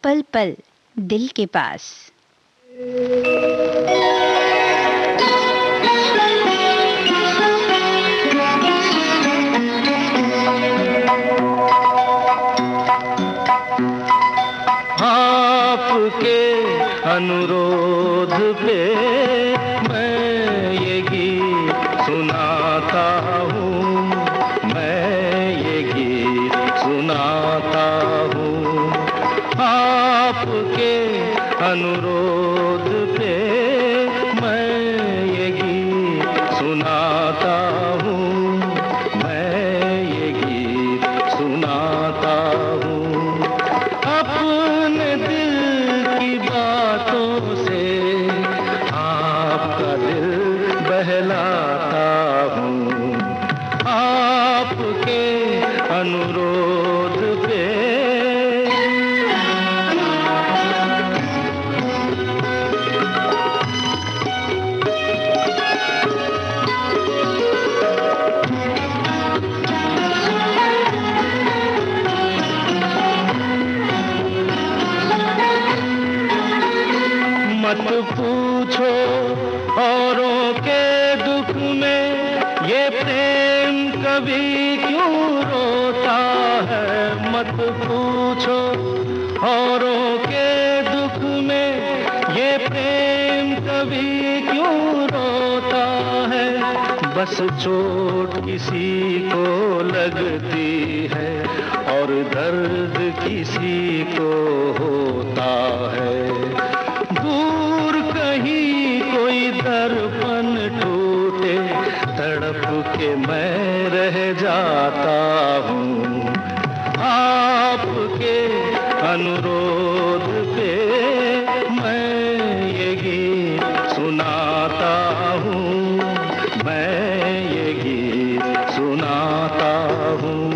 पल पल दिल के पास। आपके अनुरोध पे मैं ये गीत सुनाता हूँ, मैं ये गीत सुनाता हूँ। आपके अनुरोध पे मैं ये गीत सुनाता हूँ, मैं ये गीत सुनाता हूँ। अपने दिल की बातों से आपका दिल बहलाता हूँ। आपके अनुरोध पे मत पूछो औरों के दुख में ये प्रेम कभी क्यों रोता है। मत पूछो औरों के दुख में ये प्रेम कभी क्यों रोता है। बस चोट किसी को लगती है और दर्द किसी को होता है। दूर कहीं कोई दर्पण टूटे तड़प के मैं रह जाता हूँ। आपके अनुरोध पे मैं ये गीत सुनाता हूँ, मैं ये गीत सुनाता हूँ।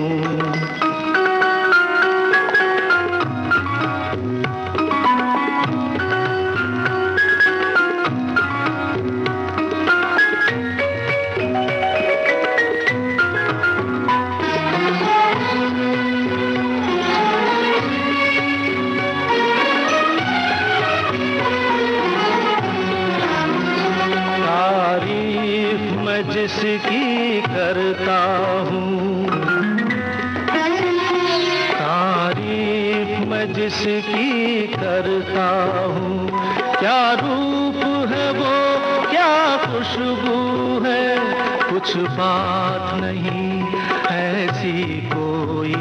जिसकी करता हूँ तारीफ मैं जिसकी करता हूँ। क्या रूप है वो, क्या खुशबू है, कुछ बात नहीं ऐसी कोई।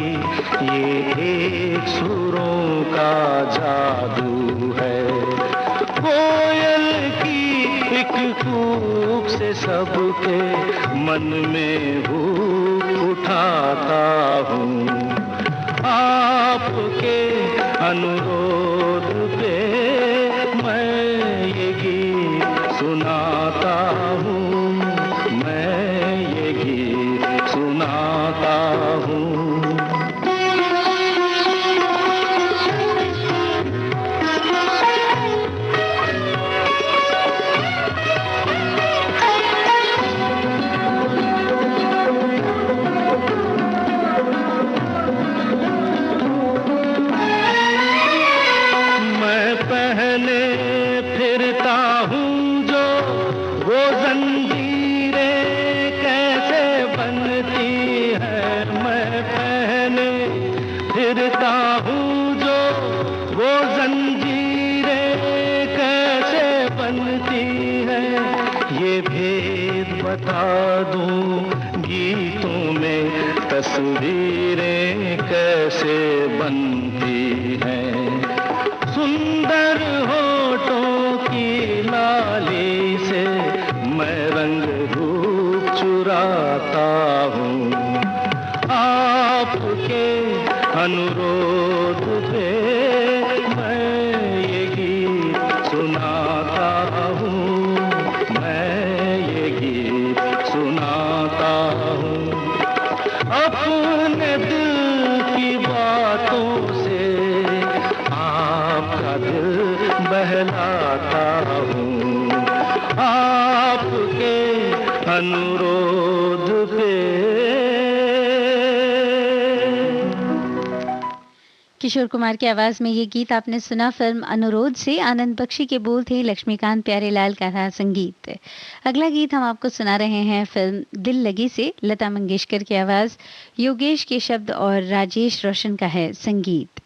ये एक सुरों का जादू है। कोयल की एक कूक से सबके मन में भूख उठाता हूँ। आपके अनुरोध पे मैं ये गीत सुनाता हूँ, मैं ये गीत सुनाता हूँ। बता दूं गीतों में तस्वीरें कैसे बनती हैं। सुंदर होठों की लाली से मैं रंग रूप चुराता हूँ। आपके अनुरोध पे मैं ये गीत सुनाता हूँ, मैं ये गीत सुनाता हूँ। अपने दिल की बातों से आपका दिल बहलाता हूँ। आपके अनुरोध पे। किशोर कुमार की आवाज में ये गीत आपने सुना फिल्म अनुरोध से। आनंद बख्शी के बोल थे, लक्ष्मीकांत प्यारेलाल का था संगीत। अगला गीत हम आपको सुना रहे हैं फिल्म दिल लगी से। लता मंगेशकर की आवाज, योगेश के शब्द और राजेश रोशन का है संगीत।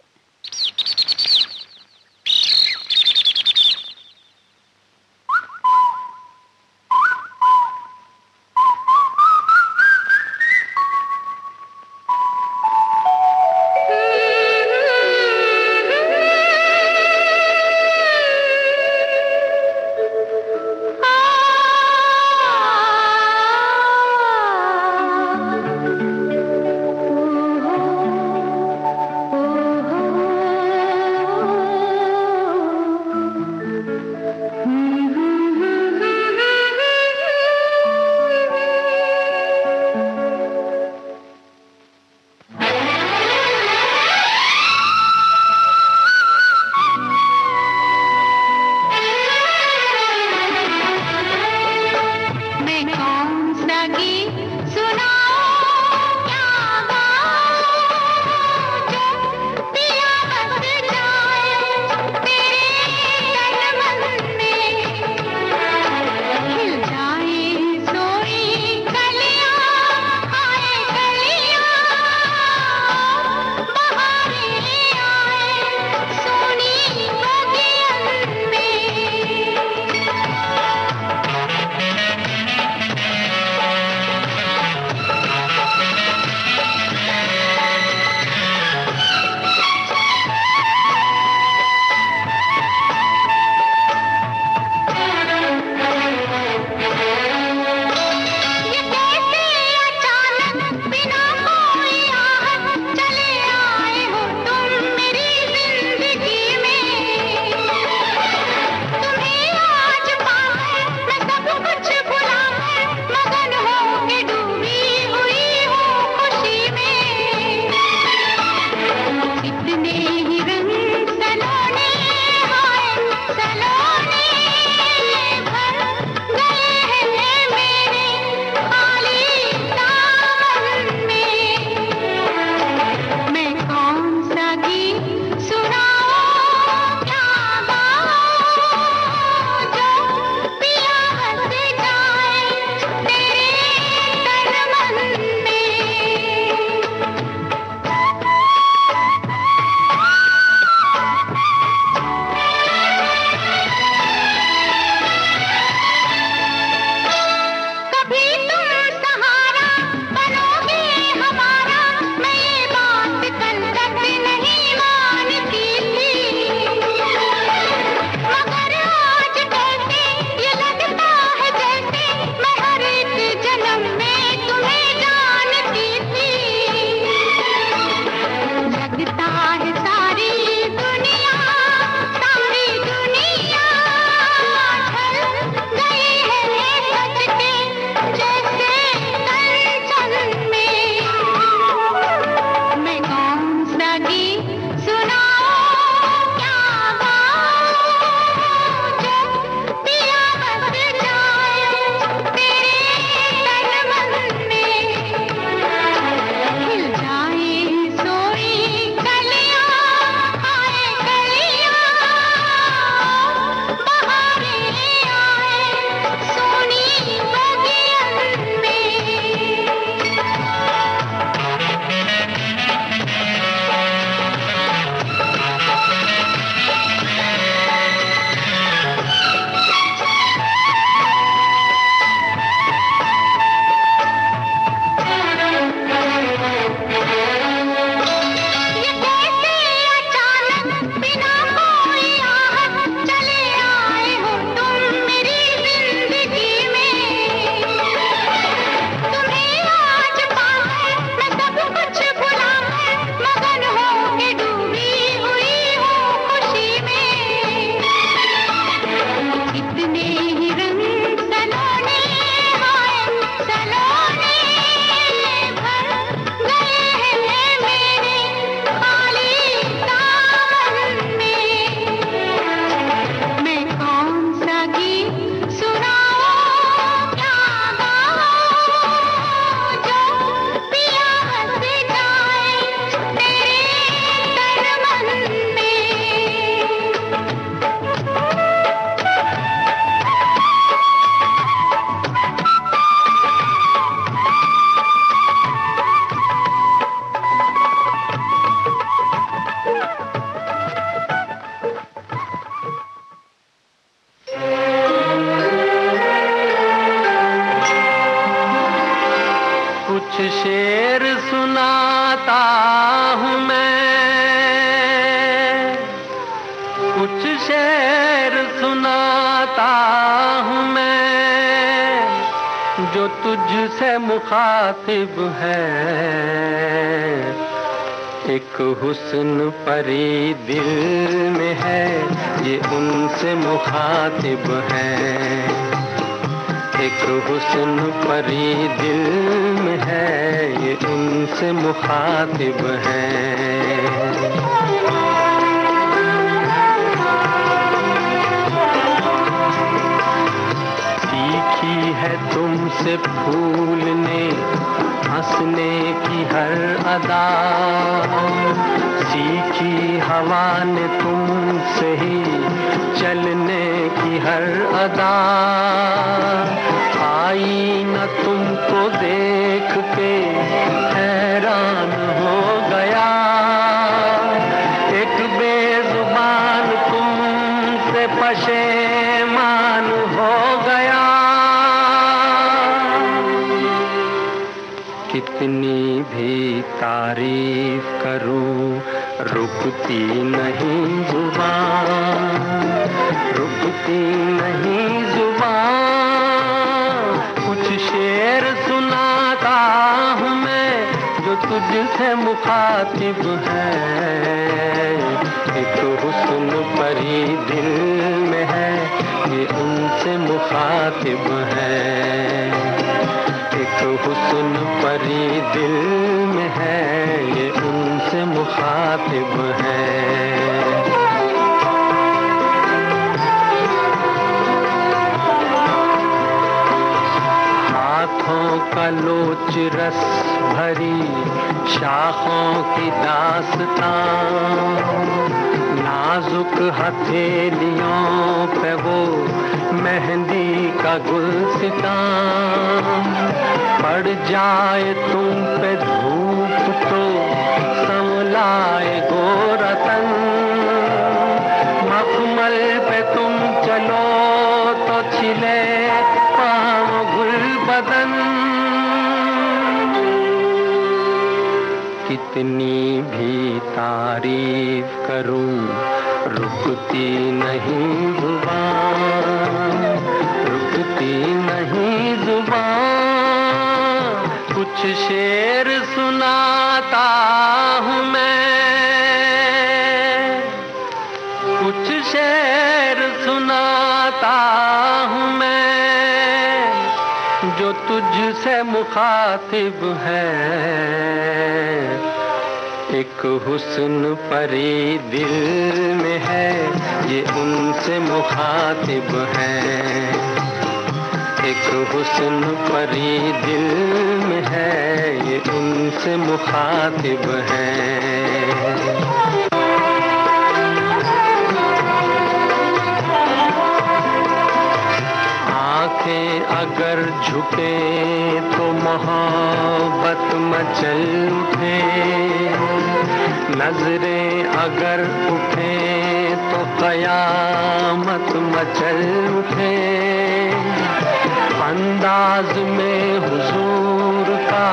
कुछ शेर सुनाता हूँ मैं जो तुझसे मुखातिब है। एक हुस्न परी दिल में है, ये उनसे मुखातिब है। एक हुस्न परी दिल में है, ये उनसे मुखातिब है। सीखी है तुमसे फूलने हंसने की हर अदा, सीखी हवा ने तुमसे ही चलने की हर अदा। आई न तुमको देख के हैरान हो गया, एक बेजुबान तुमसे पशेमान हो गया। कितनी भी तारीफ करूं रुकती नहीं जुबान, रुकती नहीं जुबान। कुछ शेर सुनाता हूँ मैं जो तुझसे मुखातिब है। एक हुस्न परी दिल में है, ये उनसे मुखातिब है। एक हुस्न परी दिल में है, ये उनसे मुखातिब है। हाथों का लोच रस भरी शाखों की दास्तां, नाजुक हथेलियों पे वो मेहंदी का गुलसितां। पड़ जाए तुम पे धूप तो संवलाए गोरा तन, मखमल पे तुम चलो तो छिले पाँव गुल बदन। कितनी भी तारीफ करूं रुकती नहीं जुबान, रुकती नहीं जुबान। कुछ शेर सुनाता हूँ मैं, कुछ शेर सुनाता हूँ मैं जो तुझसे मुखातिब है। एक हुस्न परी दिल में है, ये उनसे मुखातिब है। एक हुस्न परी दिल में है, ये उनसे मुखातिब है। आंखें अगर झुके तो मोहब्बत मचल उठे, नजरें अगर उठे तो कयामत मचल उठे। अंदाज में हुजूर का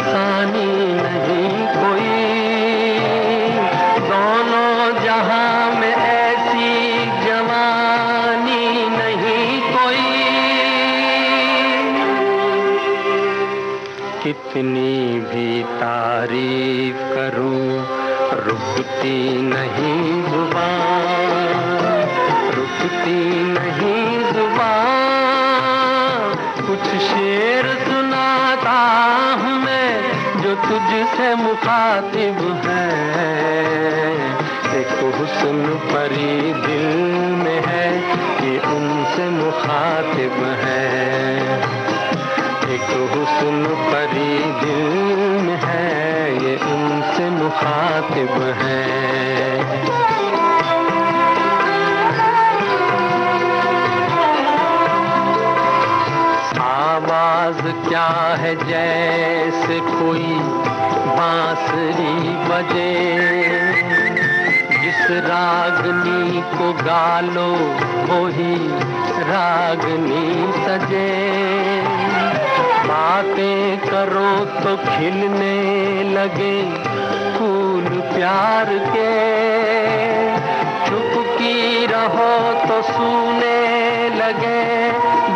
सानी नहीं कोई, दोनों जहां में ऐसी जवानी नहीं कोई। कितनी भी तारीफ करूं रुकती नहीं जुबान, रुकती नहीं जुबान। कुछ शेर सुनाता हूँ मैं जो तुझसे मुखातिब है। एक हुस्न परी दिल में है, ये उनसे मुखातिब है। एक हुस्न परी दिल में है, ये उनसे मुखातिब है। आवाज क्या है जैसे कोई बांसुरी बजे, जिस रागनी को गालो वही रागनी सजे। बातें करो तो खिलने लगे फूल प्यार के, चुपकी हो तो सूने लगे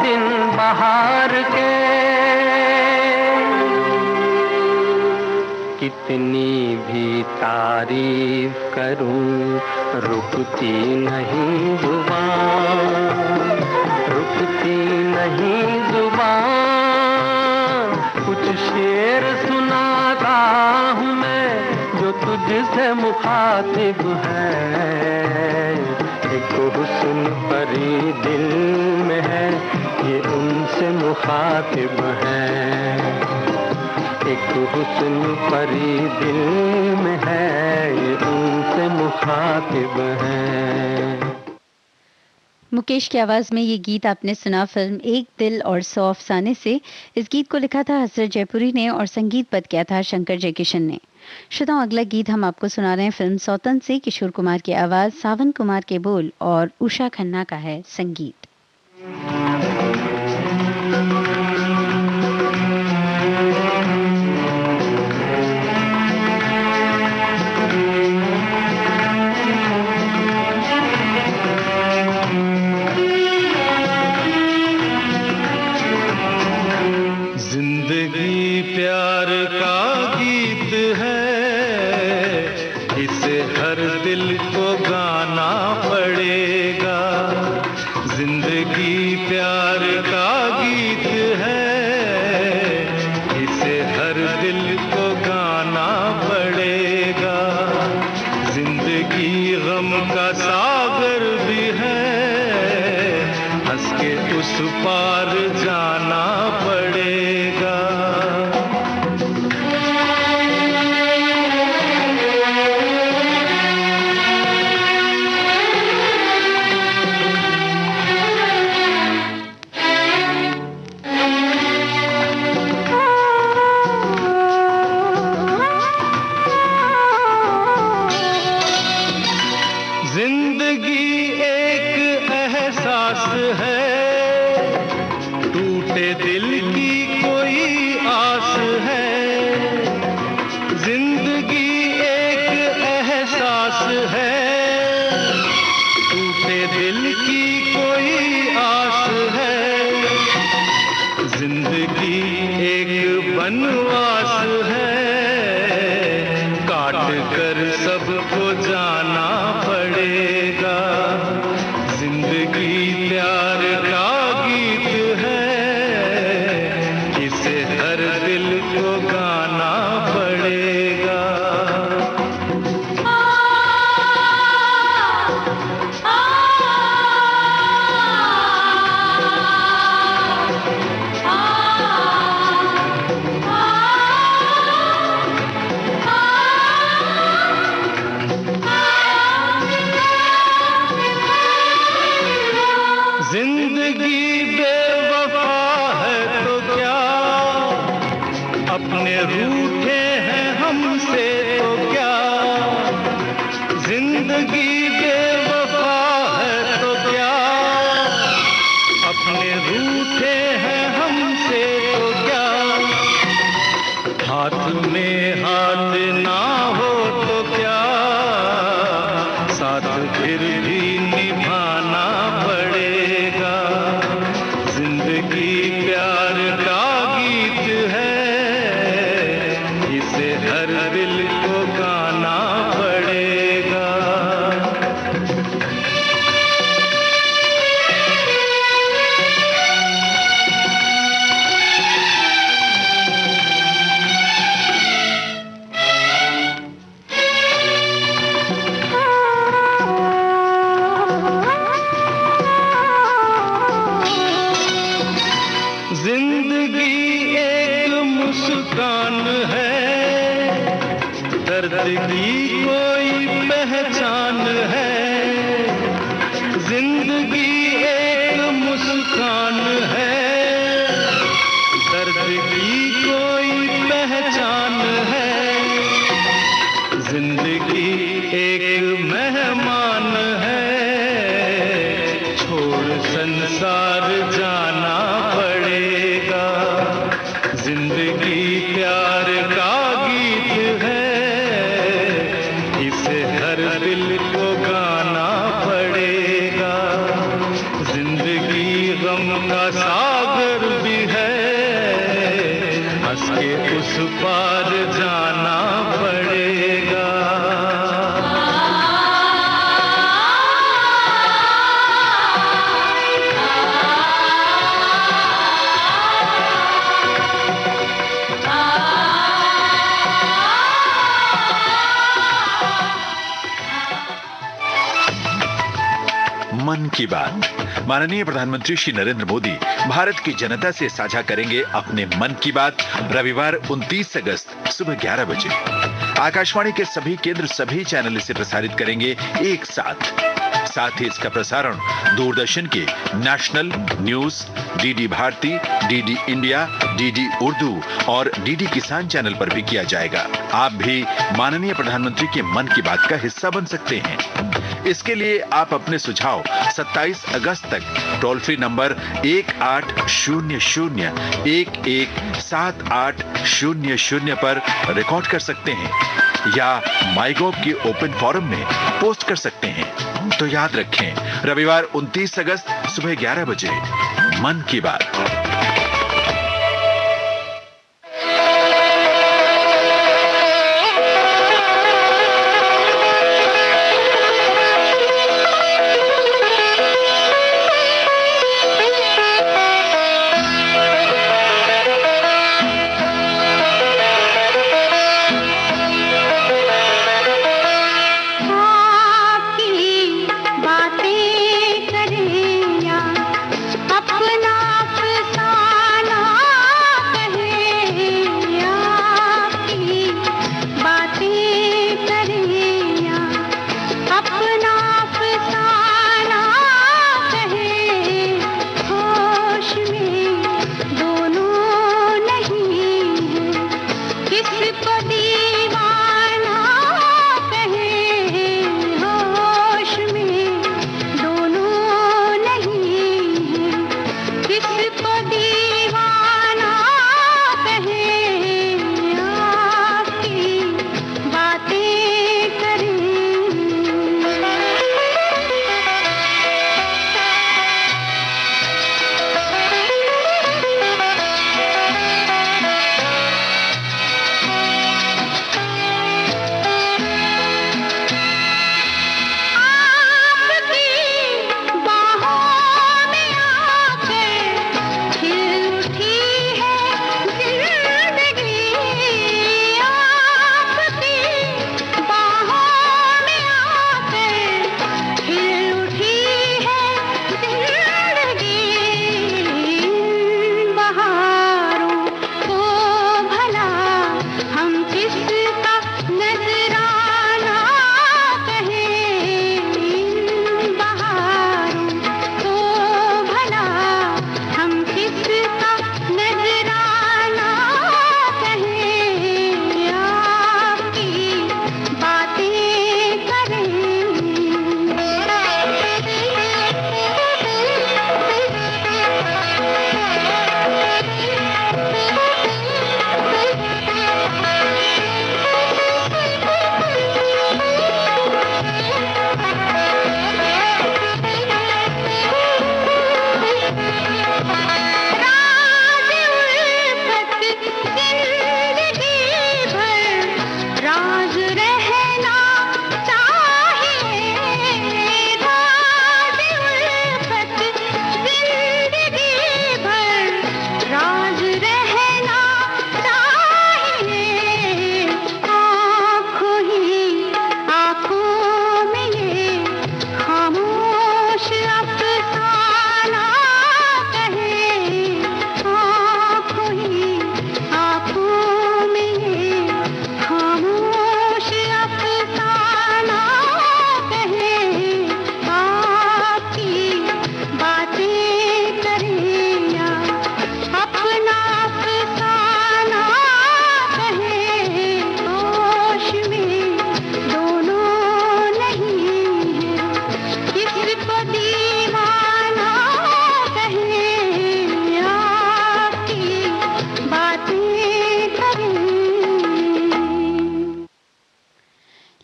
दिन बहार के। कितनी भी तारीफ करूं रुकती नहीं जुबान, रुकती नहीं जुबान। कुछ शेर सुनाता हूँ मैं जो तुझसे मुखातिब है। एक हुस्न परी दिल में है ये उनसे मुखातिब है। एक हुस्न परी दिल में है ये उनसे मुखातिब है। मुकेश की आवाज में ये गीत आपने सुना फिल्म एक दिल और 100 अफसाने से। इस गीत को लिखा था हसरत जयपुरी ने और संगीतबद्ध किया था शंकर जयकिशन ने। श्रोताओं, अगला गीत हम आपको सुना रहे हैं फिल्म सौतन से। किशोर कुमार की आवाज, सावन कुमार के बोल और उषा खन्ना का है संगीत। जिंदगी प्यार का गीत है, इसे हर दिल को गाना पड़ेगा। जिंदगी प्यार का गीत है, इसे हर दिल को गाना पड़ेगा। जिंदगी गम का सागर भी है, हंस के उस पार जाना पड़ेगा। जिंदगी एक एहसास है, टूटे दिल की कोई आस है। जिंदगी एक एहसास है, टूटे दिल की कोई आस है। जिंदगी एक बनवास है, काट कर सबको जाना पड़ेगा। जिंदगी प्यार का गीत है, इसे हर दिल को गाना पड़ेगा। जिंदगी बेवफा है तो क्या, अपने रूठे हैं हमसे तो क्या। जिंदगी बेवफा है तो क्या, अपने रूठे हैं हमसे तो क्या। हाथ में हाथ ना हो तो क्या, साथ फिर भी निभाना पड़ेगा। जिंदगी प्यार का गीत है, इसे हर दिल को गाना पड़ेगा। मन की बात। माननीय प्रधानमंत्री श्री नरेंद्र मोदी भारत की जनता से साझा करेंगे अपने मन की बात रविवार 29 अगस्त सुबह 11 बजे। आकाशवाणी के सभी केंद्र सभी चैनल इसे प्रसारित करेंगे एक साथ ही इसका प्रसारण दूरदर्शन के national news, DD Bharati, DD India, DD Urdu और डीडी किसान चैनल पर भी किया जाएगा। आप भी माननीय प्रधानमंत्री के मन की बात का हिस्सा बन सकते हैं। इसके लिए आप अपने सुझाव 27 अगस्त तक टोल फ्री नंबर 1800-117800 पर रिकॉर्ड कर सकते हैं या माईगोव के ओपन फोरम में पोस्ट कर सकते हैं। तो याद रखें, रविवार 29 अगस्त सुबह 11 बजे मन की बात।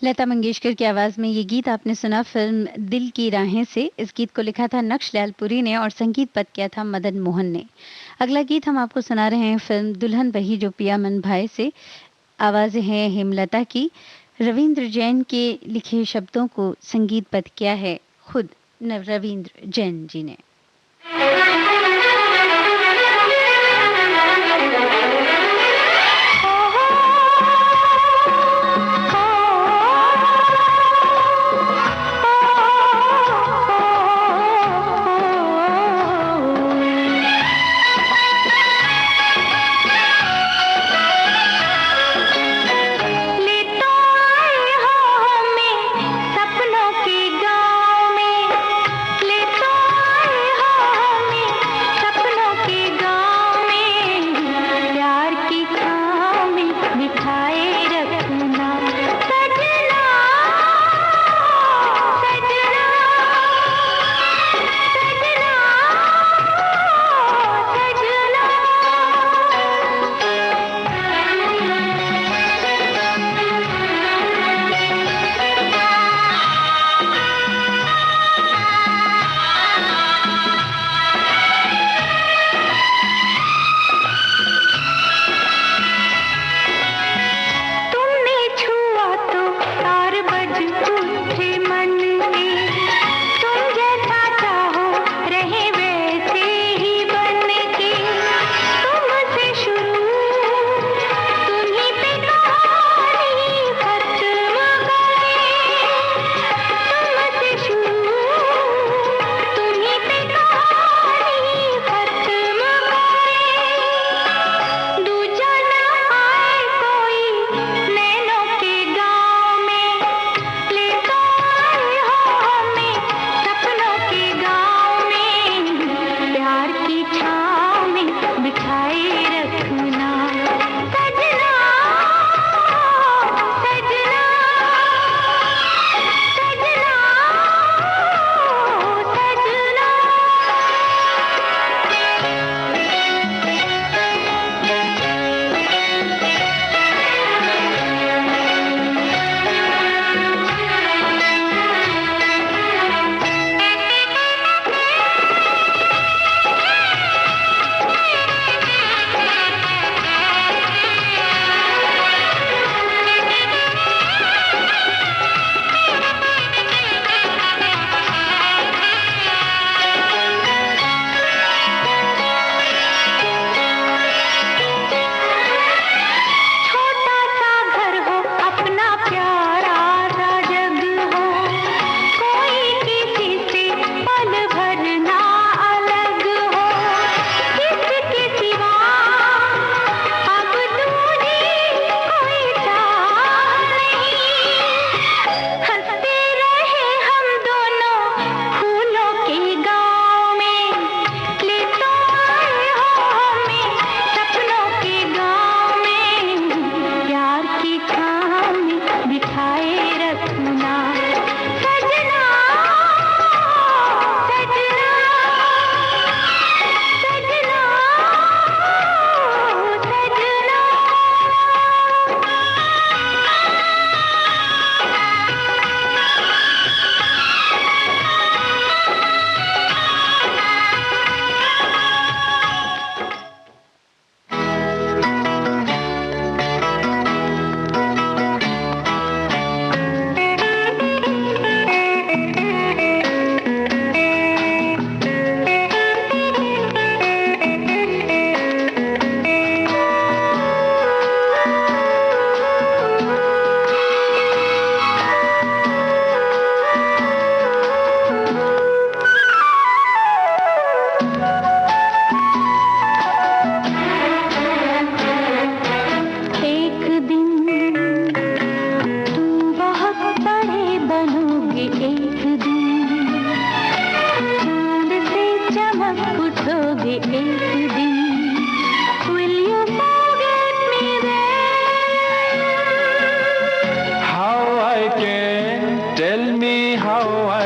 लता मंगेशकर की आवाज में ये गीत आपने सुना फिल्म दिल की राहें से। इस गीत को लिखा था नक्शलाल पुरी ने और संगीत पद किया था मदन मोहन ने। अगला गीत हम आपको सुना रहे हैं फिल्म दुल्हन बही जो पिया मन भाई से। आवाज है हेमलता की। रविंद्र जैन के लिखे शब्दों को संगीत पद किया है खुद रविंद्र जैन जी ने।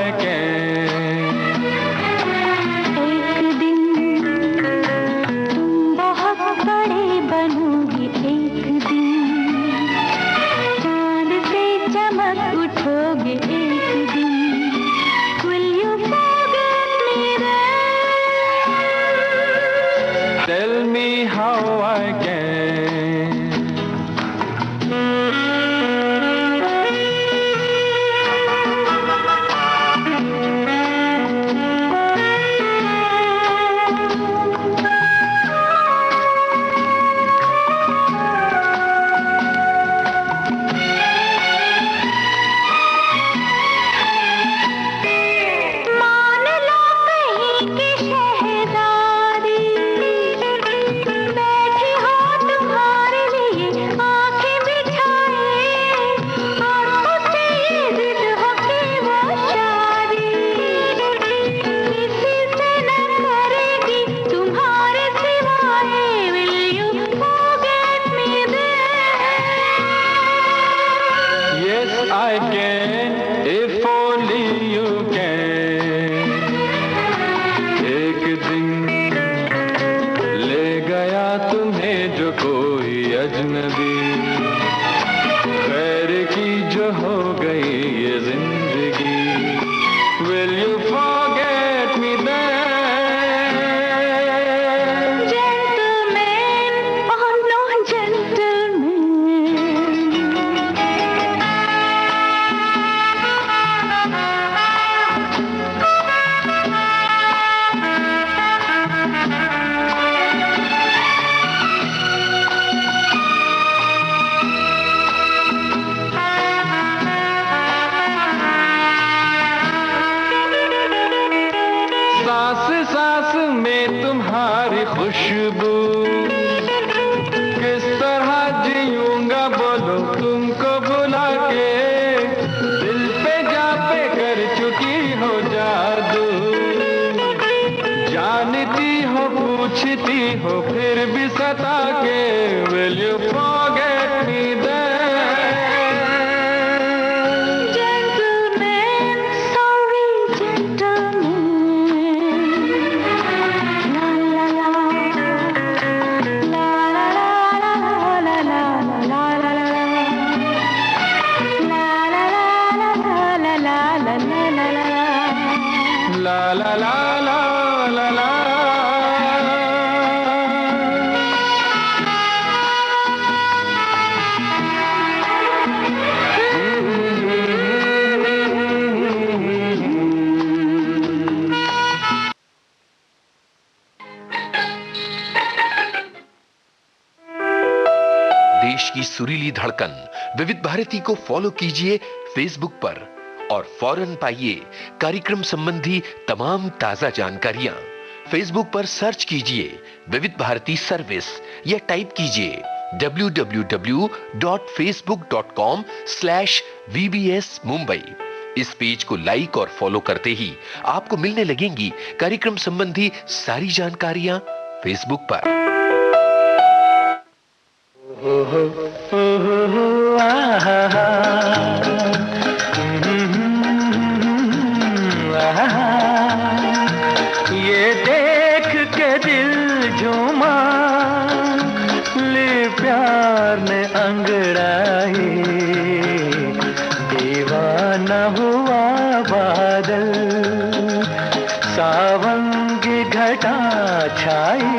I can. एक दिन तुम बहुत बड़े बनोगे, एक दिन चांद से चमक उठोगे, एक दिन will you forget me then? Tell me how I can. मान लो कहीं की शहजादी, बैठी हो तुम्हारे लिए आंखें बिछाए, और उसे ये जिद हो कि वो शादी किसी से न करेगी तुम्हारे सिवाय। Will you forget me then? Yes, I can, if only you can. एक दिन ले गया तुम्हें जो कोई अजनबी, खैर की जो हो गई ये जिंदगी। Will you forget me then? Gentleman, oh no, gentleman. सांस सांस में तुम्हारी खुशबू, किस तरह जीऊंगा बोलो तुमको बुला के, दिल पे जा पे कर चुकी हो जादू, जानती हो पूछती हो फिर भी सता के। Will you forget me then? Gentleman, sorry, gentleman. La la la, la la la la la la la la la la la, la la la la la la la la la la. La la la la la la. देश की सुरीली धड़कन विविध भारती को follow कीजिए Facebook पर और फौरन पाइए कार्यक्रम संबंधी तमाम ताजा जानकारियां। फेसबुक पर सर्च कीजिए विविध भारती सर्विस या टाइप कीजिए www.facebook.com/VBS Mumbai। इस पेज को लाइक और फॉलो करते ही आपको मिलने लगेंगी कार्यक्रम संबंधी सारी जानकारियां फेसबुक पर। ये देख के दिल झूमा, ले प्यार ने अंगड़ाई, दीवाना हुआ बादल, सावन की घटा छाई।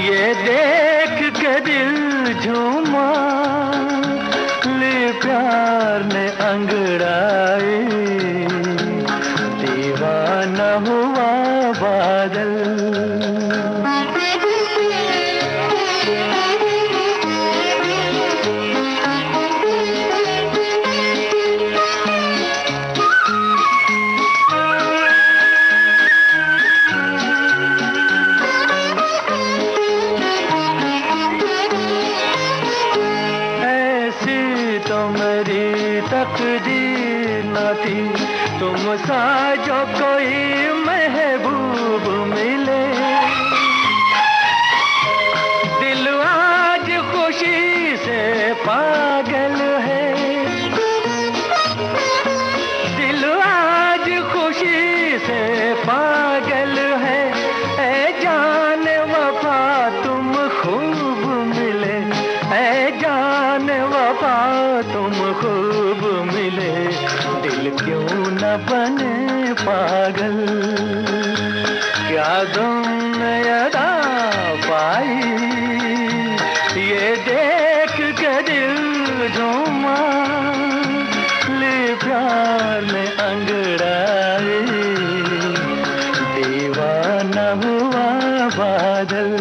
ये देख के दिल झूमा, ले प्यार ने अंगड़ाई, दीवाना हुआ बादल। तकदीर न थी तुम सा जो कोई महबूब मिले, दिल आज खुशी से पागल है, दिल बने पागल। क्या तुमने अदा पाई ये देख के दिल झूमा, ले प्यार में अंगड़ाई, दीवाना हुआ बादल।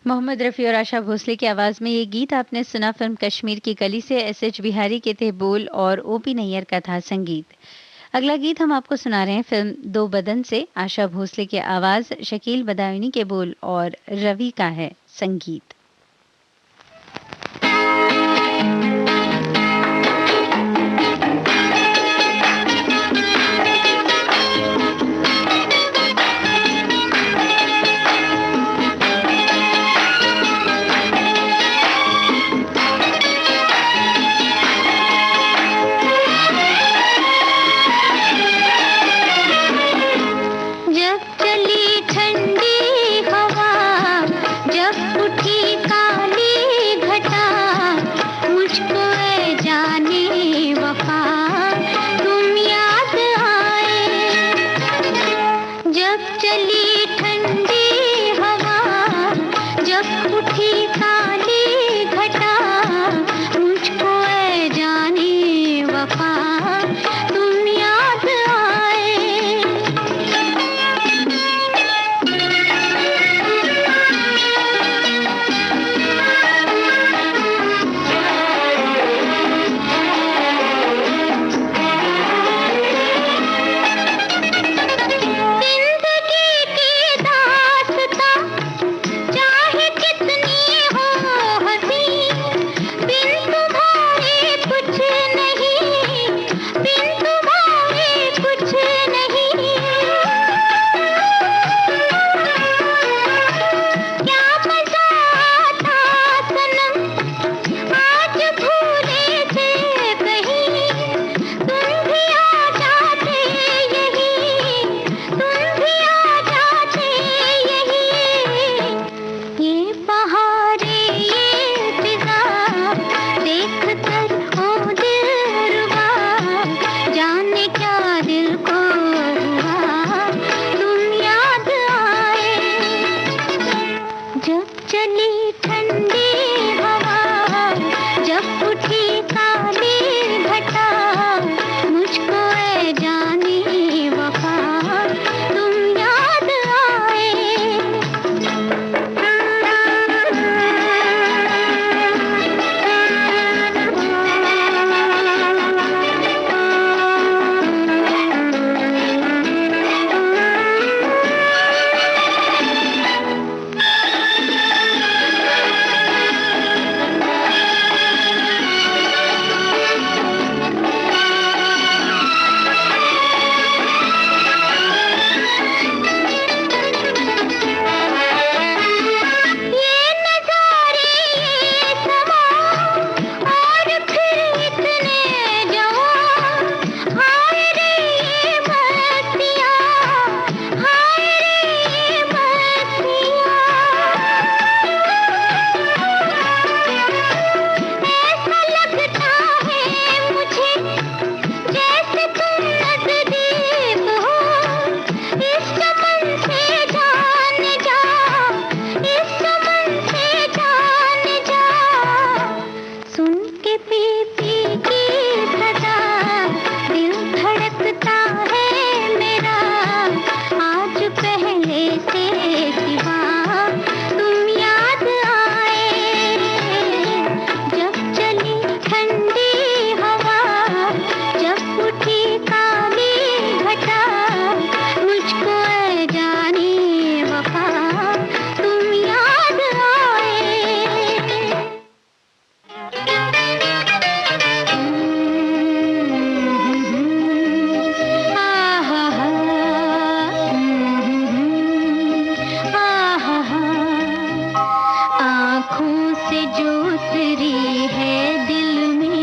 मोहम्मद रफ़ी और आशा भोसले की आवाज़ में ये गीत आपने सुना फिल्म कश्मीर की कली से। एस.एच. बिहारी के थे बोल और ओ.पी. नैयर का था संगीत। अगला गीत हम आपको सुना रहे हैं फिल्म दो बदन से। आशा भोसले की आवाज़, शकील बदायूनी के बोल और रवि का है संगीत। जब चली ठंडी हवा, जब उठी पीती की सजा, दिल धड़कता है मेरा आज पहले से सिवा तुम याद आए। जब चली ठंडी हवा, जब उठी काली घटा, मुझको ऐ जाने वफा तुम याद आए। आँखों से जो उतरी है दिल में,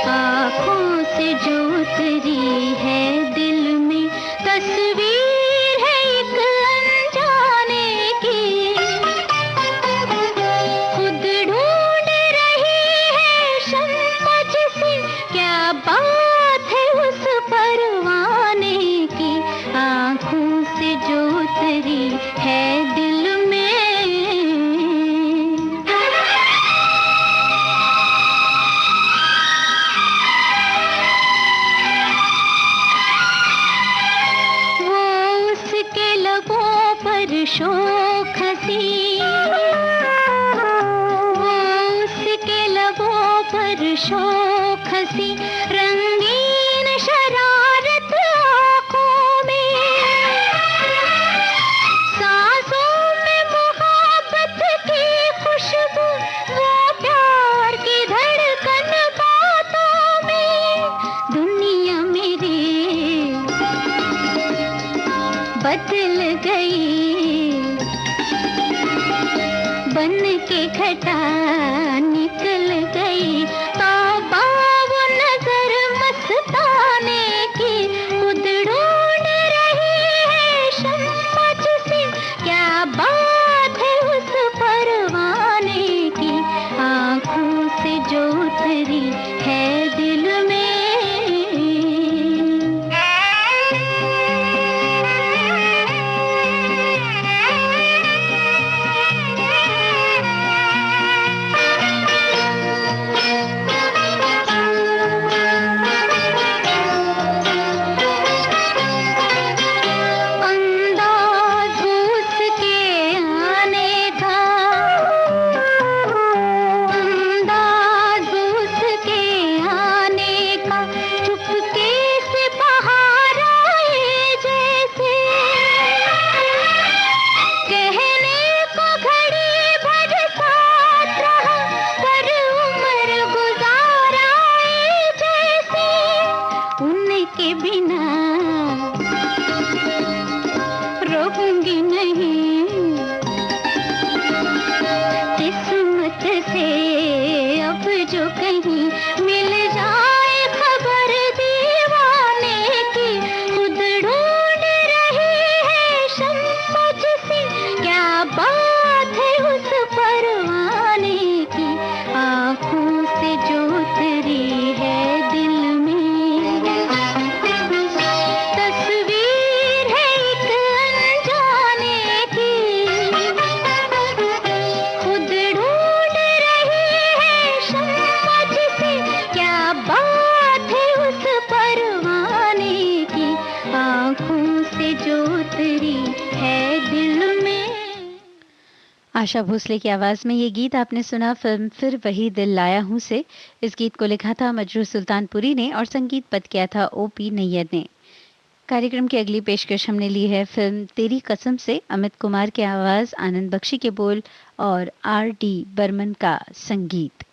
आँखों से जो उतरी है दिल में, तस्वीर है एक अनजाने की। खुद ढूंढ रही है शम्मा जिसे, क्या बात है उस परवाने की। आँखों से जो उतरी है दिल में। वो उसके लबों पर शोख हंसी, वो उसके लबों पर शोख हंसी, रंगीन शरारत आँखों में, सांसों में मोहब्बत की खुशबू, वो प्यार की धड़कन बातों में। दुनिया मेरी बदल गई, बन के घटा निकल गई। तौबा वो नजर मस्ताने की, खुद ढूंढ रही है शम्मा जिसे, क्या बात है उस परवाने की। आँखों से जो उतरी है दिल में। अंदाज उसके आने का, अंदाज उसके आने का, चुपके से बाहर आए जैसे, कहने को घड़ी भर साथ रहा, पर उम्र गुजार आए जैसे। उनके बिना रोऊंगी नहीं, किस्मत से अब जो कहीं मिल जाए खबर दीवाने की। खुद ढूंढ रही है शम्मा जिसे, क्या बात है उस परवाने की। आँखों से जो उतरी है दिल में, तस्वीर है एक अनजाने की। खुद ढूंढ रही है शम्मा जिसे, क्या बात है उस परवाने की। आँखों से जो उतरी है दिल में। आशा भोसले की आवाज में ये गीत आपने सुना फिल्म फिर वही दिल लाया हूं से। इस गीत को लिखा था मजरू सुल्तानपुरी ने और संगीत पद किया था ओपी नैयर ने। कार्यक्रम की अगली पेशकश हमने ली है फिल्म तेरी कसम से। अमित कुमार की आवाज, आनंद बख्शी के बोल और R.D. बर्मन का संगीत।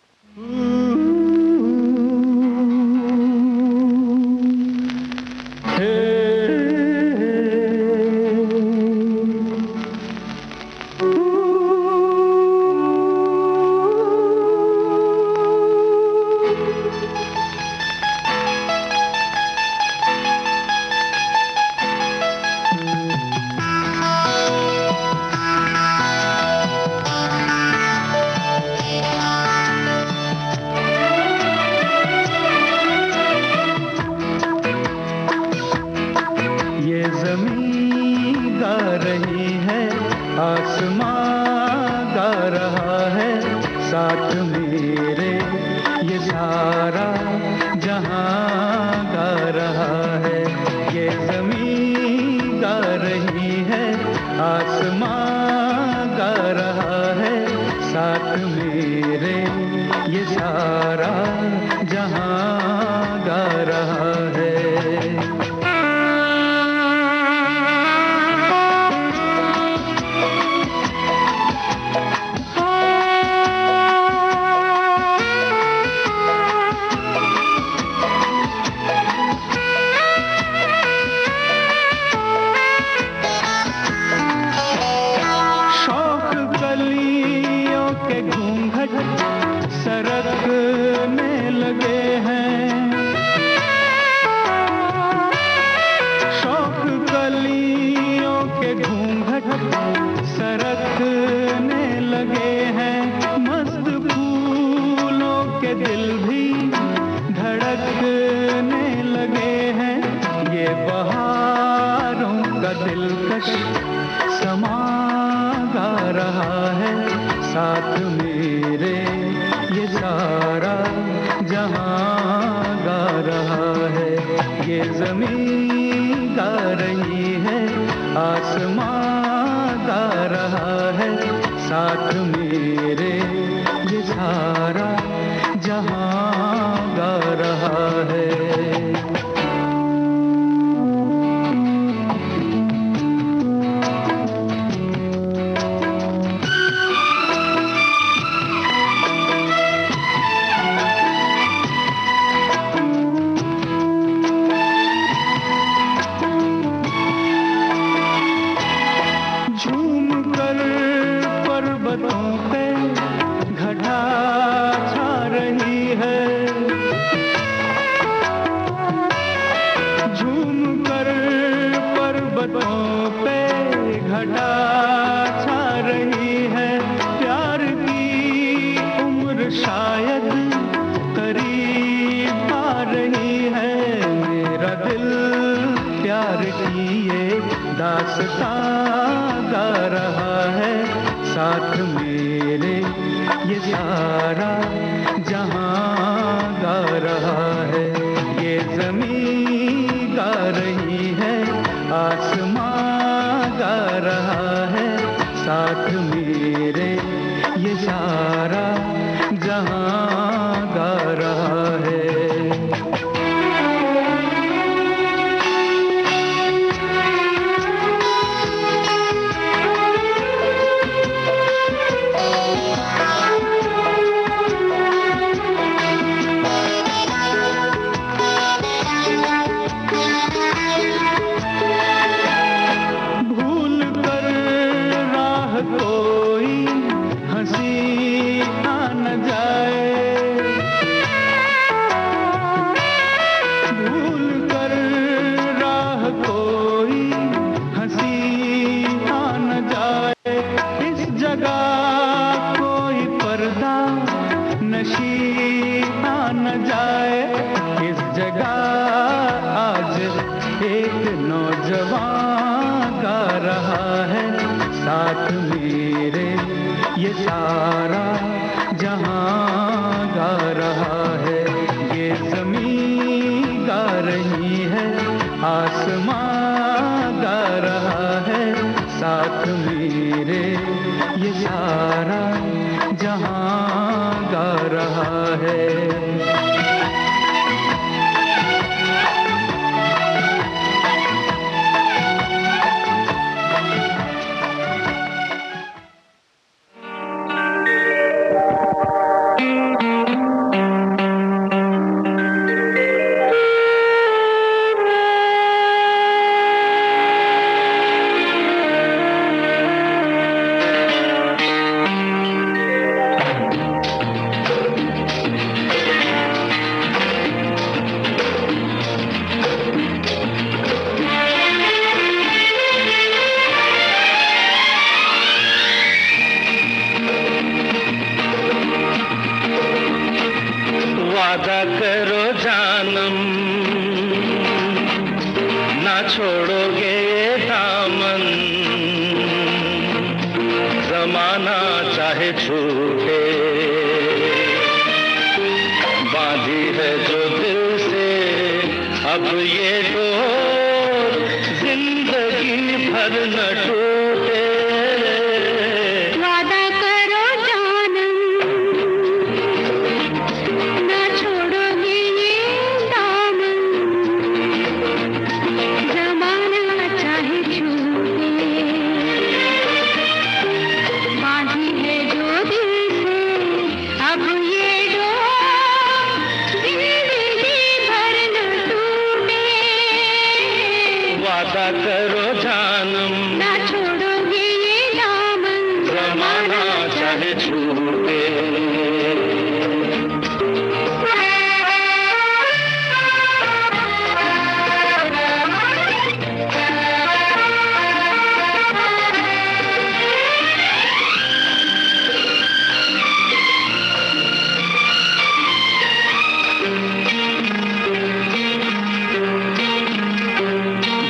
मेरे ये सारा जहां गा रहा है, ये ज़मीं गा रही है, आसमां गा रहा है, साथ मेरे ये सारा जहां गा रहा है। सरकने लगे हैं, शौक कलियों के घूंघट सरकने लगे हैं, मस्त फूलों के दिल भी धड़कने लगे हैं, ये बहारों का दिलकश समा गा रहा है, साथ मेरे ये सारा जहां गा रहा है, ये ज़मीं गा रही है, आसमां गा रहा है, साथ मेरे ये सारा जहां गा रहा है। दास्तां गा रहा है, साथ मेरे ये सारा जहां गा रहा है, ये ज़मीं गा रही है, आसमां गा रहा है, साथ मेरे ये सारा जहां गा रहा है। साथ मेरे ये सारा जहां गा रहा है, ये ज़मीं गा रही है, आसमां गा रहा है, साथ मेरे ये सारा जहां गा रहा है। वादा करो जानम, ना छोड़ोगे ये दामन, जमाना चाहे छूटे बांधी है जो दिल से अब ये डोर, जिंदगी भर न टूटे। वादा करो जानम न छोड़ोगे ये दामन, जमाना चाहे छूटे। बांधी है जो दिल से अब ये डोर, जिंदगी भर न टूटे। वादा करो जानम ना छोड़ोगे ये दामन, जमाना चाहे छूटे।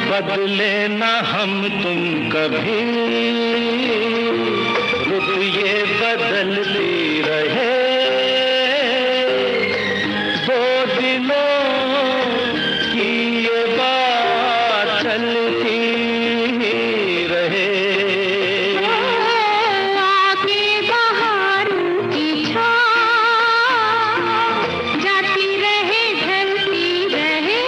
बदले ना हम तुम कभी, रुत ये बदलती रहे। दो दिलों की ये बात चलती रहे। आके बहारों की छाँव जाती रहे ढलती रहे।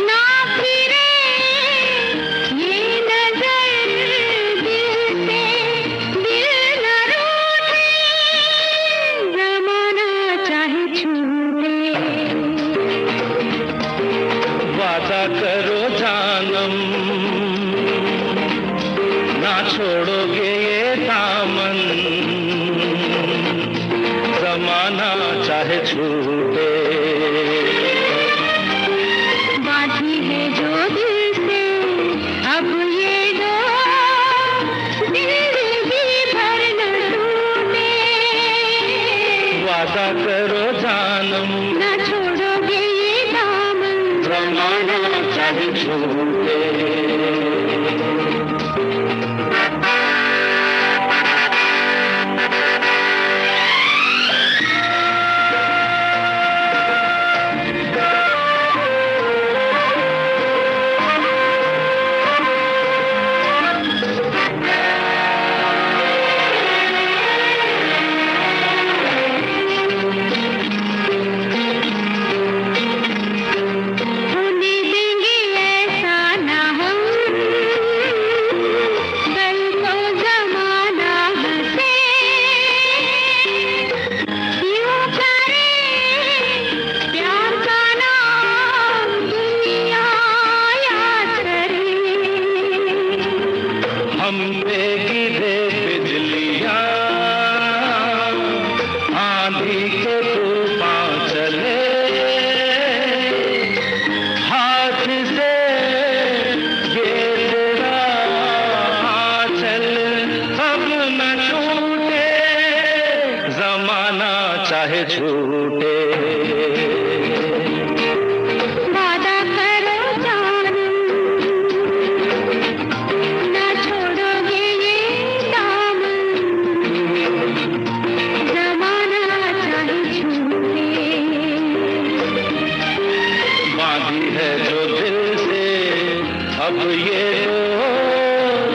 ना फिरे ये नजर दिल से, दिल न रूठे। जमाना चाहे छूटे। वादा करो जानम ना छोड़ोगे ये दामन, जमाना चाहे छूटे। बांधी है जो दिल से अब ये डोर, जिंदगी भर न टूटे। वादा करो जानम ना छोड़ोगे ये दामन, जमाना चाहे छूटे। होने देंगे ऐसा ना हम, कल को जमाना हंसे। यूं करे प्यार का नाम दुनिया याद करे। हम पे गिरे बिजलियां, आंधी के तूफान चले। हाथ से ये तेरा आंचल अब न छूटे। जमाना चाहे छूटे। वादा करो जानम ना छोड़ोगे ये दामन, जमाना चाहे छूटे। बांधी है जो दिल से अब ये डोर,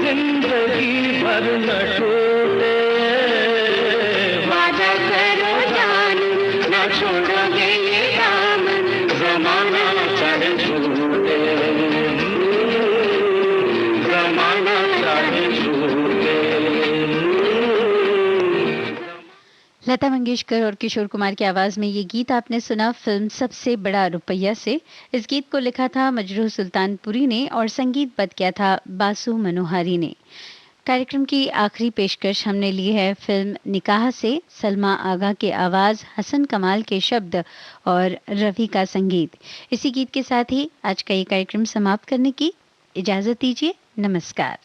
जिंदगी भर न टूटे। वादा करो जानम न छोड़ोगे ये दामन, जमाना चाहे छूटे। जमाना चाहे छूटे। लता मंगेशकर और किशोर कुमार की आवाज में ये गीत आपने सुना फिल्म सबसे बड़ा रुपया से। इस गीत को लिखा था मजरूह सुल्तानपुरी ने और संगीतबद्ध किया था बासु मनोहारी ने। कार्यक्रम की आखिरी पेशकश हमने ली है फिल्म निकाह से। सलमा आगा के आवाज, हसन कमाल के शब्द और रवि का संगीत। इसी गीत के साथ ही आज का ये कार्यक्रम समाप्त करने की इजाजत दीजिए। नमस्कार।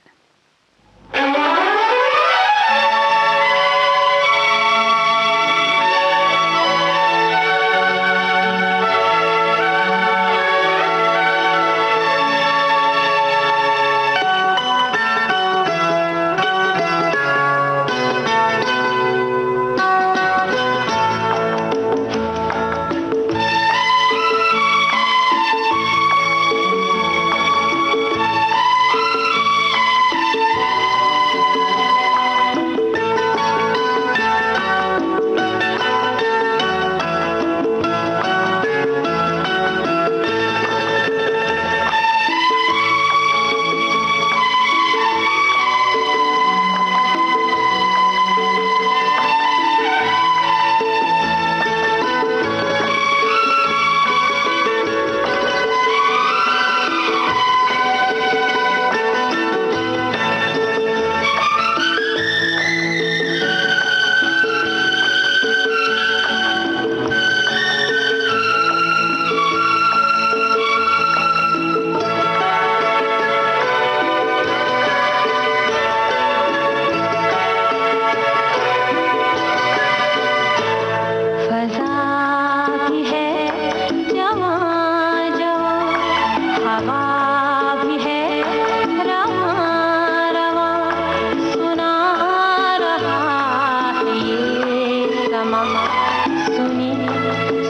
सुनिए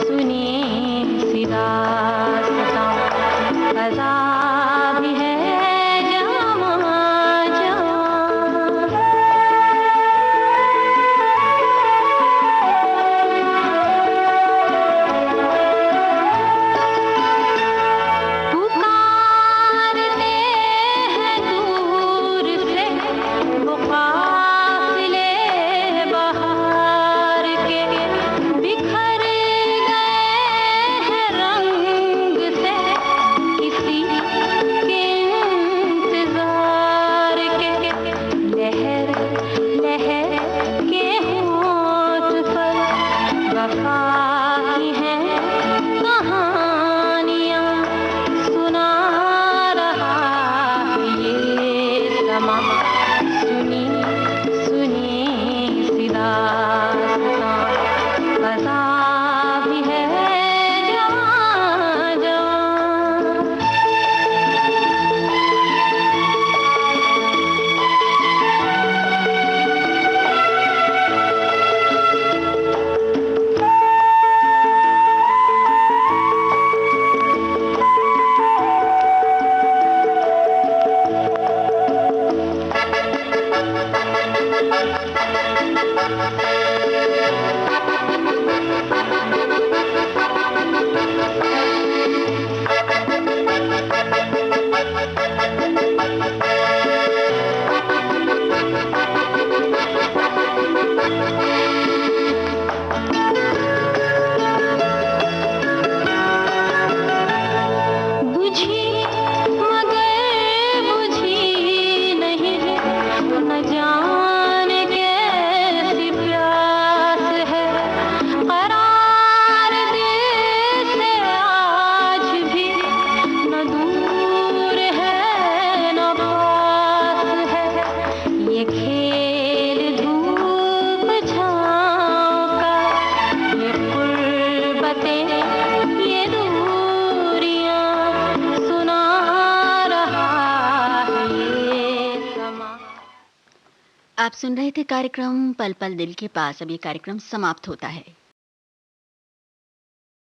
सुनिए सी दास्तां फ़ज़ा भी है जवां जवां। पुकारते हैं दूर से वो काफ़िले बहार के, बिखर गए हैं रंग से किसी के इंतज़ार के। लहर लहर के होंठ पर वफ़ा की हैं कहानियाँ, सुना रहा है ये समा। सुनिए सुनिए सी दास्तां फ़ज़ा भी है जवां जवां। बुझी मगर बुझी नहीं, न जाने कैसी प्यास है। करार दिल से आज भी न दूर है न पास है। ये खेल धूप छाँव का, ये गुर्बतें ये दूरियां, सुना रहा है ये समा। आप सुन रहे थे कार्यक्रम पल पल दिल के पास। अब ये कार्यक्रम समाप्त होता है।